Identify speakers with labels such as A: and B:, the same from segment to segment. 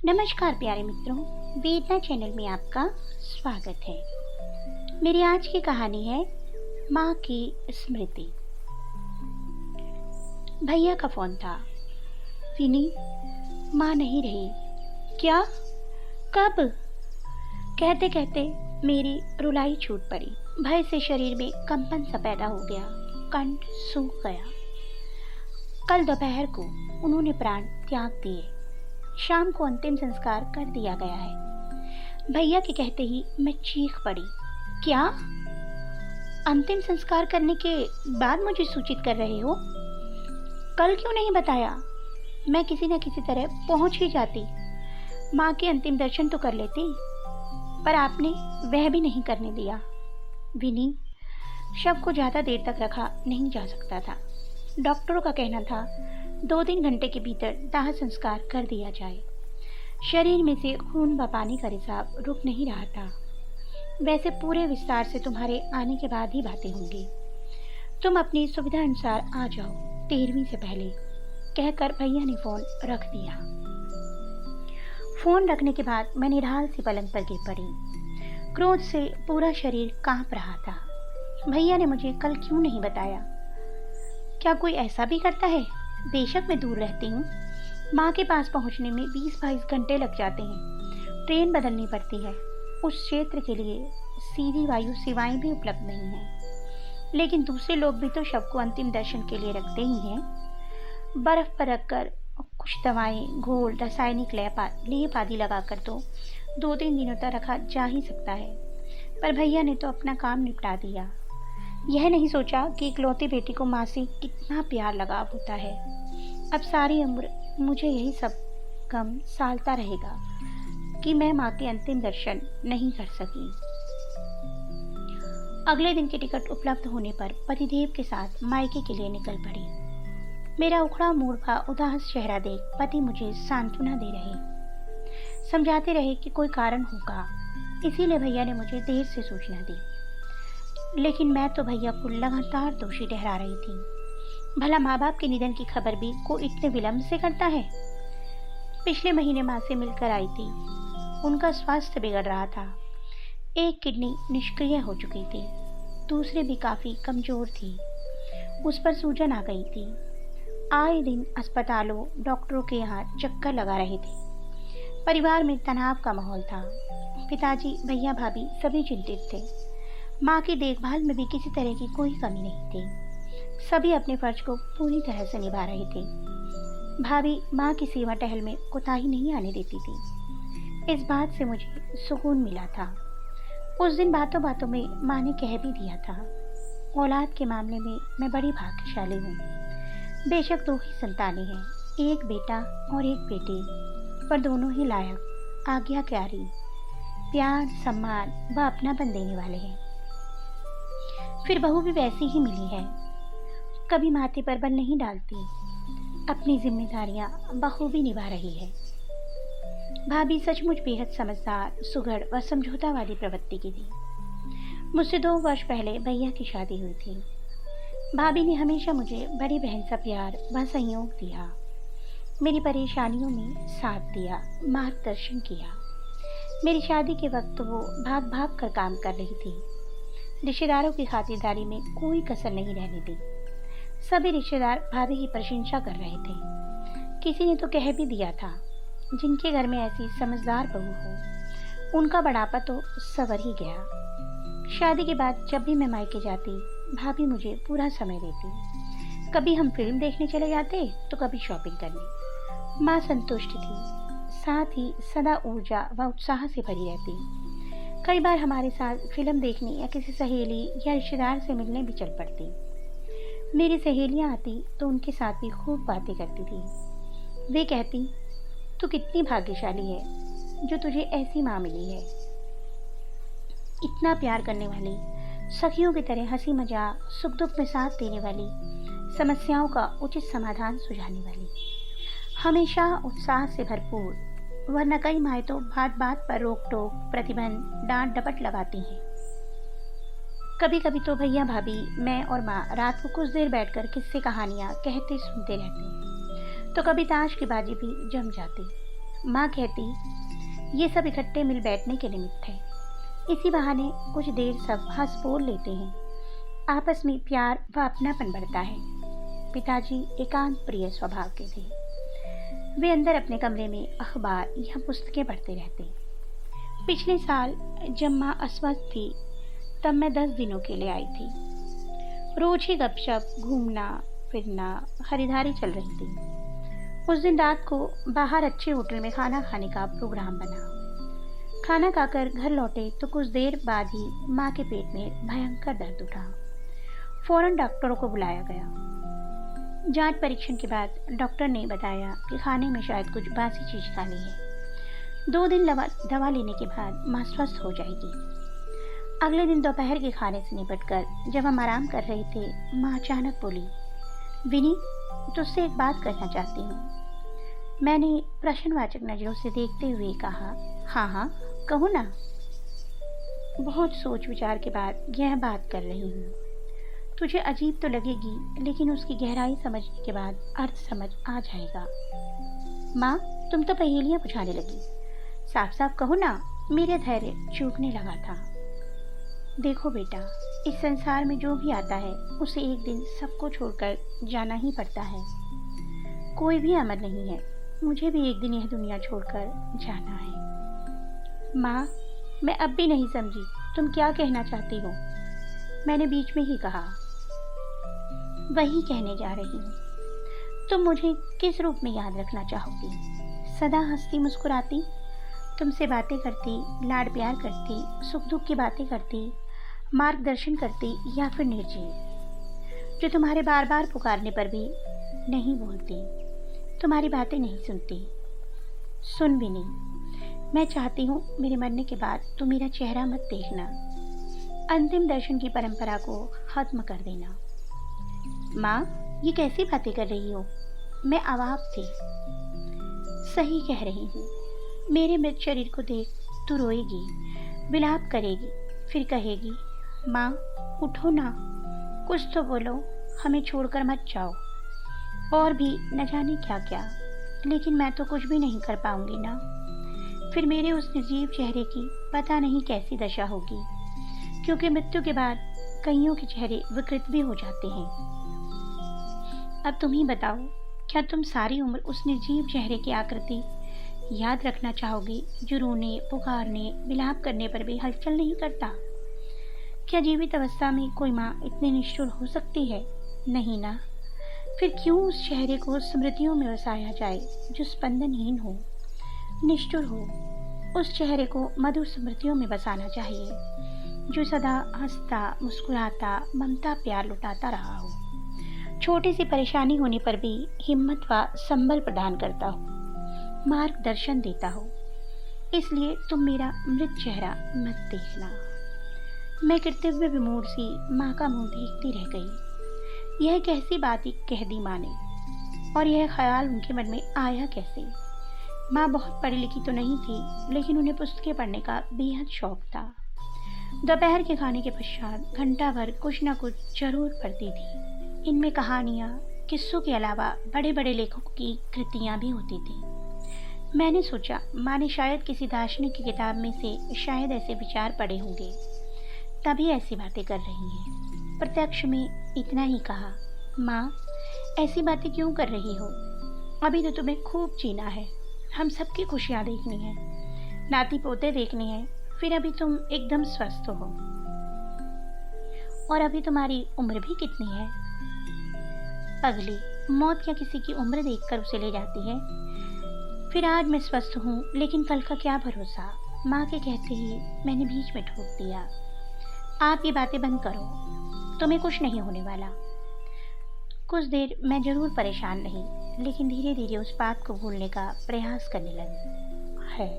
A: नमस्कार प्यारे मित्रों, वेदना चैनल में आपका स्वागत है। मेरी आज की कहानी है माँ की स्मृति। भैया का फोन था। विनी, माँ नहीं रही। क्या? कब? कहते कहते मेरी रुलाई छूट पड़ी। भय से शरीर में कंपन सा पैदा हो गया, कंठ सूख गया। कल दोपहर को उन्होंने प्राण त्याग दिए। शाम को अंतिम संस्कार कर दिया गया है। भैया के कहते ही मैं चीख पड़ी। क्या? अंतिम संस्कार करने के बाद मुझे सूचित कर रहे हो? कल क्यों नहीं बताया? मैं किसी न किसी तरह पहुंच ही जाती, माँ के अंतिम दर्शन तो कर लेती, पर आपने वह भी नहीं करने दिया। विनी, शव को ज्यादा देर तक रखा नहीं जा सकता था। डॉक्टरों का कहना था 2-3 घंटे के भीतर दाह संस्कार कर दिया जाए। शरीर में से खून व पानी का रिसाव रुक नहीं रहा था। वैसे पूरे विस्तार से तुम्हारे आने के बाद ही बातें होंगी। तुम अपनी सुविधा अनुसार आ जाओ 13वीं से पहले, कहकर भैया ने फोन रख दिया। फोन रखने के बाद मैं निढाल सी पलंग पर गिर पड़ी। क्रोध से पूरा शरीर कांप रहा था। भैया ने मुझे कल क्यों नहीं बताया? क्या कोई ऐसा भी करता है? बेशक मैं दूर रहती हूँ, माँ के पास पहुँचने में 20-22 घंटे लग जाते हैं। ट्रेन बदलनी पड़ती है। उस क्षेत्र के लिए सीधी वायु सेवाएं भी उपलब्ध नहीं हैं। लेकिन दूसरे लोग भी तो शव को अंतिम दर्शन के लिए रखते ही हैं। बर्फ पर रखकर कुछ दवाएं, घोल, रासायनिक लेप आदि लगाकर तो 2-3 दिनों तक रखा जा ही सकता है। पर भैया ने तो अपना काम निपटा दिया। यह नहीं सोचा कि इकलौती बेटी को माँ से कितना प्यार लगाव होता है। अब सारी उम्र मुझे यही सब गम सालता रहेगा कि मैं माँ के अंतिम दर्शन नहीं कर सकी। अगले दिन की टिकट उपलब्ध होने पर पतिदेव के साथ मायके के लिए निकल पड़ी। मेरा उखड़ा मूर्खा उदास चेहरा देख पति मुझे सांत्वना दे रहे, समझाते रहे कि कोई कारण होगा, इसीलिए भैया ने मुझे देर से सूचना दी। लेकिन मैं तो भैया को लगातार दोषी ठहरा रही थी। भला माँ बाप के निधन की खबर भी कोई इतने विलंब से करता है? पिछले महीने माँ से मिलकर आई थी। उनका स्वास्थ्य बिगड़ रहा था। एक किडनी निष्क्रिय हो चुकी थी, दूसरी भी काफी कमजोर थी। उस पर सूजन आ गई थी। आए दिन अस्पतालों, डॉक्टरों के यहाँ चक्कर लगा रहे थे। परिवार में तनाव का माहौल था। पिताजी, भैया, भाभी सभी चिंतित थे। माँ की देखभाल में भी किसी तरह की कोई कमी नहीं थी। सभी अपने फर्ज को पूरी तरह से निभा रहे थे। भाभी माँ की सेवा टहल में कोताही नहीं आने देती थी। इस बात से मुझे सुकून मिला था। उस दिन बातों बातों में माँ ने कह भी दिया था, औलाद के मामले में मैं बड़ी भाग्यशाली हूँ। बेशक 2 ही संतानें हैं, एक बेटा और एक बेटी, पर दोनों ही लायक, आज्ञाकारी, प्यार, सम्मान व अपनापन देने वाले हैं। फिर बहू भी वैसी ही मिली है। कभी माथे पर बल नहीं डालती, अपनी जिम्मेदारियां बखूबी निभा रही है। भाभी सचमुच बेहद समझदार, सुघड़ व समझौतावादी प्रवृत्ति की थी। मुझसे 2 वर्ष पहले भैया की शादी हुई थी। भाभी ने हमेशा मुझे बड़ी बहन सा प्यार व सहयोग दिया। मेरी परेशानियों में साथ दिया, मार्गदर्शन किया। मेरी शादी के वक्त वो भाग भाग कर काम कर रही थी। रिश्तेदारों की खातिरदारी में कोई कसर नहीं रहने दी। सभी रिश्तेदार भाभी की प्रशंसा कर रहे थे। किसी ने तो कह भी दिया था, जिनके घर में ऐसी समझदार बहू हो, उनका बढ़ापा तो सवर ही गया। शादी के बाद जब भी मैं मायके जाती, भाभी मुझे पूरा समय देती। कभी हम फिल्म देखने चले जाते तो कभी शॉपिंग करने। माँ संतुष्ट थी, साथ ही सदा ऊर्जा व उत्साह से भरी रहती। कई बार हमारे साथ फिल्म देखने या किसी सहेली या रिश्तेदार से मिलने भी चल पड़ती। मेरी सहेलियां आती तो उनके साथ भी खूब बातें करती थी। वे कहती, तू कितनी भाग्यशाली है जो तुझे ऐसी माँ मिली है, इतना प्यार करने वाली, सखियों की तरह हंसी मजाक, सुख दुख में साथ देने वाली, समस्याओं का उचित समाधान सुझाने वाली, हमेशा उत्साह से भरपूर। वरना कई माएँ तो बात बात पर रोक टोक, प्रतिबंध, डांट डपट लगाती हैं। कभी कभी तो भैया, भाभी, मैं और माँ रात को कुछ देर बैठकर किस्से कहानियाँ कहते सुनते रहते। तो कभी ताश की बाजी भी जम जाती। माँ कहती, ये सब इकट्ठे मिल बैठने के निमित्त है। इसी बहाने कुछ देर सब हंस बोल लेते हैं। आपस में प्यार व अपनापन बढ़ता है। पिताजी एकांत प्रिय स्वभाव के थे। वे अंदर अपने कमरे में अखबार या पुस्तकें पढ़ते रहते। पिछले साल जब माँ अस्वस्थ थी तब मैं 10 दिनों के लिए आई थी। रोज ही गपशप, घूमना फिरना, खरीदारी चल रही थी। उस दिन रात को बाहर अच्छे होटल में खाना खाने का प्रोग्राम बना। खाना खाकर घर लौटे तो कुछ देर बाद ही माँ के पेट में भयंकर दर्द उठा। फौरन डॉक्टरों को बुलाया गया। जांच परीक्षण के बाद डॉक्टर ने बताया कि खाने में शायद कुछ बासी चीज डाली है। 2 दिन दवा लेने के बाद माँ स्वस्थ हो जाएगी। अगले दिन दोपहर के खाने से निपटकर जब हम आराम कर रहे थे, माँ अचानक बोली, विनी, तुझसे एक बात कहना चाहती हूँ। मैंने प्रश्नवाचक नजरों से देखते हुए कहा, हाँ हाँ कहो ना। बहुत सोच विचार के बाद यह बात कर रही हूँ। तुझे अजीब तो लगेगी, लेकिन उसकी गहराई समझने के बाद अर्थ समझ आ जाएगा। माँ, तुम तो पहेलियाँ बुझाने लगी। साफ साफ कहो ना। मेरे धैर्य चूकने लगा था। देखो बेटा, इस संसार में जो भी आता है उसे एक दिन सबको छोड़कर जाना ही पड़ता है। कोई भी अमर नहीं है। मुझे भी एक दिन यह दुनिया छोड़कर जाना है। माँ, मैं अब भी नहीं समझी तुम क्या कहना चाहती हो। मैंने बीच में ही कहा, वही कहने जा रही हूँ। तुम मुझे किस रूप में याद रखना चाहोगी? सदा हंसती मुस्कुराती, तुमसे बातें करती, लाड प्यार करती, सुख दुख की बातें करती, मार्गदर्शन करती, या फिर निर्जीव जो तुम्हारे बार बार पुकारने पर भी नहीं बोलती, तुम्हारी बातें नहीं सुनती? सुन भी नहीं। मैं चाहती हूँ मेरे मरने के बाद तुम मेरा चेहरा मत देखना। अंतिम दर्शन की परंपरा को खत्म कर देना। माँ, ये कैसी बातें कर रही हो? मैं अवाक थी। सही कह रही हूँ। मेरे मृत शरीर को देख तू रोएगी, विलाप करेगी, फिर कहेगी, माँ उठो ना, कुछ तो बोलो, हमें छोड़कर मत जाओ। और भी न जाने क्या क्या, लेकिन मैं तो कुछ भी नहीं कर पाऊंगी ना। फिर मेरे उस निर्जीव चेहरे की पता नहीं कैसी दशा होगी, क्योंकि मृत्यु के बाद कईयों के चेहरे विकृत भी हो जाते हैं। अब तुम ही बताओ, क्या तुम सारी उम्र उस निर्जीव चेहरे की आकृति याद रखना चाहोगी जो रोने, पुकारने, विलाप करने पर भी हलचल नहीं करता? क्या जीवित अवस्था में कोई माँ इतनी निष्ठुर हो सकती है? नहीं ना। फिर क्यों उस चेहरे को स्मृतियों में बसाया जाए जो स्पंदनहीन हो, निष्ठुर हो? उस चेहरे को मधुर स्मृतियों में बसाना चाहिए जो सदा हंसता, मुस्कुराता, ममता प्यार लुटाता रहा हो, छोटी सी परेशानी होने पर भी हिम्मत व संबल प्रदान करता हो, मार्गदर्शन देता हो। इसलिए तुम मेरा मृत चेहरा मत देखना। मैं कर्तव्य विमूढ़ सी माँ का मुंह देखती रह गई। यह कैसी बात कह दी माँ ने, और यह ख्याल उनके मन में आया कैसे? माँ बहुत पढ़ी लिखी तो नहीं थी, लेकिन उन्हें पुस्तकें पढ़ने का बेहद शौक था। दोपहर के खाने के पश्चात घंटा भर कुछ न कुछ जरूर पढ़ती थी। इनमें कहानियाँ, किस्सों के अलावा बड़े बड़े लेखकों की कृतियाँ भी होती थी। मैंने सोचा माँ ने शायद किसी दार्शनिक की किताब में से शायद ऐसे विचार पढ़े होंगे, तभी ऐसी बातें कर रही हैं। प्रत्यक्ष में इतना ही कहा, माँ ऐसी बातें क्यों कर रही हो? अभी तो तुम्हें खूब जीना है, हम सबकी खुशियाँ देखनी है, नाती पोते देखने हैं। फिर अभी तुम एकदम स्वस्थ हो, और अभी तुम्हारी उम्र भी कितनी है? पगली, मौत क्या किसी की उम्र देखकर उसे ले जाती है? फिर आज मैं स्वस्थ हूँ, लेकिन कल का क्या भरोसा? माँ के कहते ही मैंने बीच में ठोक दिया, आप ये बातें बंद करो, तुम्हें कुछ नहीं होने वाला। कुछ देर मैं जरूर परेशान रही, लेकिन धीरे धीरे उस बात को भूलने का प्रयास करने लगी है।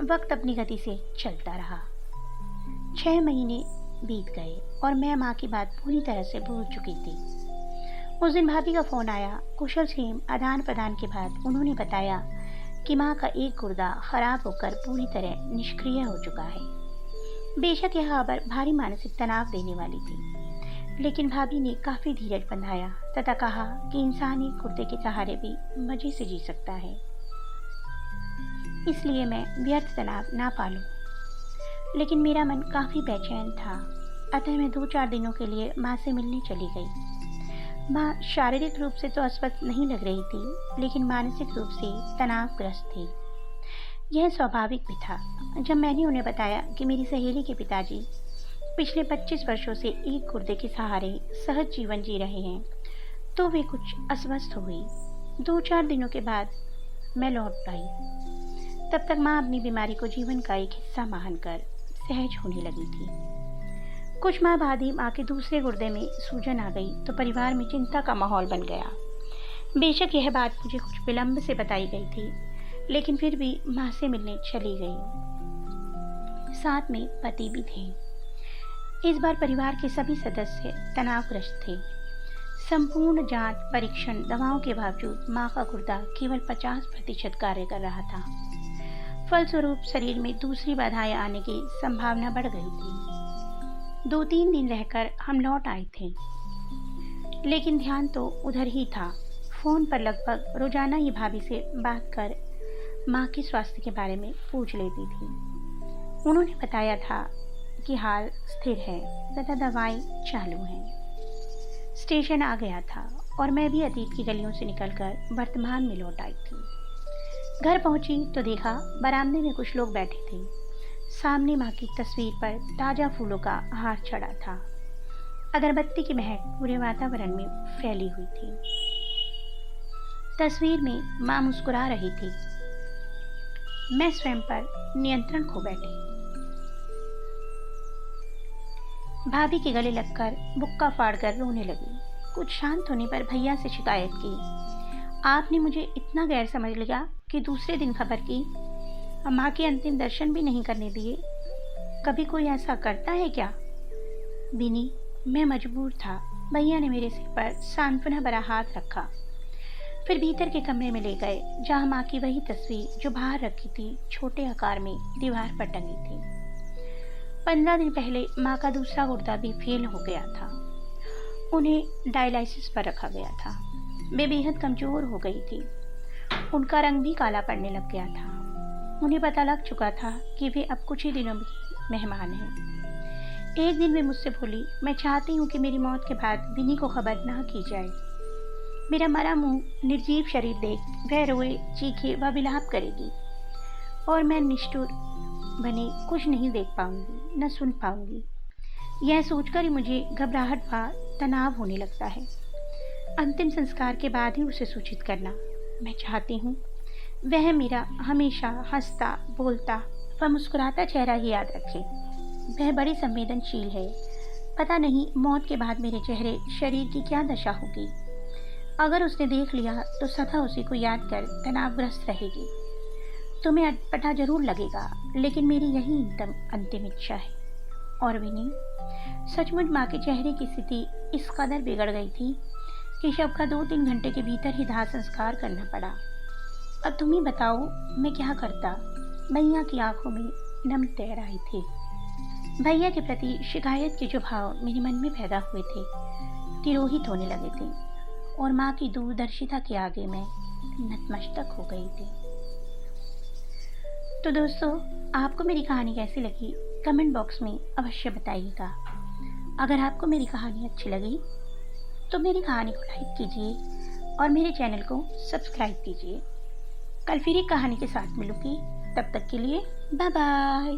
A: वक्त अपनी गति से चलता रहा। 6 महीने बीत गए और मैं माँ की बात पूरी तरह से भूल चुकी थी। उस दिन भाभी का फोन आया। कुशल क्षेम आदान प्रदान के बाद उन्होंने बताया कि माँ का एक गुर्दा खराब होकर पूरी तरह निष्क्रिय हो चुका है। बेशक यह खबर भारी मानसिक तनाव देने वाली थी, लेकिन भाभी ने काफी धीरज बंधाया तथा कहा कि इंसान एक गुर्दे के सहारे भी मजे से जी सकता है। इसलिए मैं व्यर्थ तनाव ना पालूं। लेकिन मेरा मन काफ़ी बेचैन था, अतः मैं 2-4 दिनों के लिए माँ से मिलने चली गई। माँ शारीरिक रूप से तो अस्वस्थ नहीं लग रही थी, लेकिन मानसिक रूप से तनावग्रस्त थी। यह स्वाभाविक भी था। जब मैंने उन्हें बताया कि मेरी सहेली के पिताजी पिछले 25 वर्षों से एक गुर्दे के सहारे सहज जीवन जी रहे हैं, तो वे कुछ अस्वस्थ हुई। 2-4 दिनों के बाद मैं लौट आई। तब तक माँ अपनी बीमारी को जीवन का एक हिस्सा मानकर सहज होने लगी थी। कुछ माह बाद ही माँ के दूसरे गुर्दे में सूजन आ गई तो परिवार में चिंता का माहौल बन गया। बेशक यह बात मुझे कुछ विलंब से बताई गई थी, लेकिन फिर भी माँ से मिलने चली गई। साथ में पति भी थे। इस बार परिवार के सभी सदस्य तनावग्रस्त थे। संपूर्ण जांच, परीक्षण, दवाओं के बावजूद माँ का गुर्दा केवल 50% कार्य कर रहा था। फलस्वरूप शरीर में दूसरी बाधाएं आने की संभावना बढ़ गई थी। 2-3 दिन रहकर हम लौट आए थे, लेकिन ध्यान तो उधर ही था। फोन पर लगभग रोजाना ही भाभी से बात कर माँ के स्वास्थ्य के बारे में पूछ लेती थी। उन्होंने बताया था कि हाल स्थिर है तथा दवाएं चालू हैं। स्टेशन आ गया था और मैं भी अतीत की गलियों से निकलकर वर्तमान में लौट आई थी। घर पहुंची तो देखा बरामदे में कुछ लोग बैठे थे। सामने माँ की तस्वीर पर ताज़ा फूलों का हार चढ़ा था। अगरबत्ती की महक पूरे वातावरण में फैली हुई थी। तस्वीर में माँ मुस्कुरा रही थी। मैं स्वयं पर नियंत्रण खो बैठी। भाभी के गले लगकर बुक्का फाड़कर रोने लगी। कुछ शांत होने पर भैया से शिकायत की, आपने मुझे इतना गैर समझ लिया कि दूसरे दिन खबर की, माँ के अंतिम दर्शन भी नहीं करने दिए। कभी कोई ऐसा करता है क्या? बिनी, मैं मजबूर था। भैया ने मेरे सिर पर सांत्वना भरा हाथ रखा, फिर भीतर के कमरे में ले गए जहाँ माँ की वही तस्वीर जो बाहर रखी थी छोटे आकार में दीवार पर टंगी थी। 15 दिन पहले माँ का दूसरा गुर्दा भी फेल हो गया था। उन्हें डायलिसिस पर रखा गया था। वे बेहद कमजोर हो गई थी। उनका रंग भी काला पड़ने लग गया था। उन्हें पता लग चुका था कि वे अब कुछ ही दिनों में मेहमान हैं। एक दिन वे मुझसे बोली, मैं चाहती हूँ कि मेरी मौत के बाद विनी को खबर ना की जाए। मेरा मरा मुंह, निर्जीव शरीर देख वह रोए, चीखे व विलाप करेगी और मैं निष्ठुर बने कुछ नहीं देख पाऊंगी, न सुन पाऊंगी। यह सोचकर ही मुझे घबराहट व तनाव होने लगता है। अंतिम संस्कार के बाद ही उसे सूचित करना। मैं चाहती हूँ वह मेरा हमेशा हंसता, बोलता व मुस्कुराता चेहरा ही याद रखे। वह बड़ी संवेदनशील है। पता नहीं मौत के बाद मेरे चेहरे, शरीर की क्या दशा होगी। अगर उसने देख लिया तो सदा उसी को याद कर तनावग्रस्त रहेगी। तुम्हें अटपटा जरूर लगेगा, लेकिन मेरी यही अंतिम इच्छा है। और विनी, सचमुच माँ के चेहरे की स्थिति इस कदर बिगड़ गई थी कि शव का 2-3 घंटे के भीतर ही दाह संस्कार करना पड़ा। अब तुम ही बताओ मैं क्या करता। भैया की आंखों में नम तैर आई थी। भैया के प्रति शिकायत के जो भाव मेरे मन में पैदा हुए थे तिरोहित होने लगे थे और माँ की दूरदर्शिता के आगे मैं नतमस्तक हो गई थी। तो दोस्तों, आपको मेरी कहानी कैसी लगी कमेंट बॉक्स में अवश्य बताइएगा। अगर आपको मेरी कहानी अच्छी लगी तो मेरी कहानी को लाइक कीजिए और मेरे चैनल को सब्सक्राइब कीजिए। कल फिर एक कहानी के साथ मिलूंगी। तब तक के लिए बाय बाय।